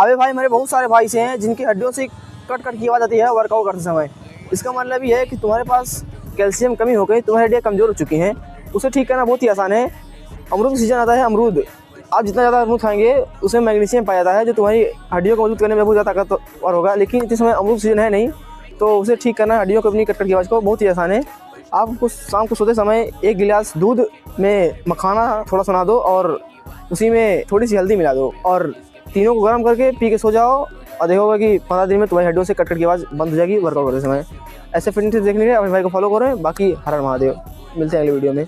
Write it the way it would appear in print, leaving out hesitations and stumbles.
अबे भाई, मेरे बहुत सारे भाई से हैं जिनकी हड्डियों से कट कट की आवाज़ आती है वर्कआउट करते समय। इसका मतलब ये है कि तुम्हारे पास कैल्शियम कमी हो गई, तुम्हारी हड्डियाँ कमज़ोर हो चुकी हैं। उसे ठीक करना बहुत ही आसान है। अमरूद का सीजन आता है, अमरूद आप जितना ज़्यादा अमरूद खाएंगे उसमें मैग्नीशियम पाया जाता है, जो तुम्हारी हड्डियों को मजबूत करने में बहुत ज़्यादा ताकतवर होगा। लेकिन इस समय अमरूद सीजन है नहीं, तो उसे ठीक करना हड्डियों को अपनी कट कट की आवाज़ को बहुत ही आसान है। आपको शाम को सोते समय 1 गिलास दूध में मखाना थोड़ा सुना दो और उसी में थोड़ी सी हल्दी मिला दो और तीनों को गर्म करके पी के सो जाओ, और देखोगे कि 15 दिन में तुम्हारी हड्डियों से कट कट की आवाज़ बंद हो जाएगी वर्कआउट करते समय। ऐसे फिटनेस देखने के लिए अपने भाई को फॉलो करें। बाकी हर हर महादेव, मिलते हैं अगली वीडियो में।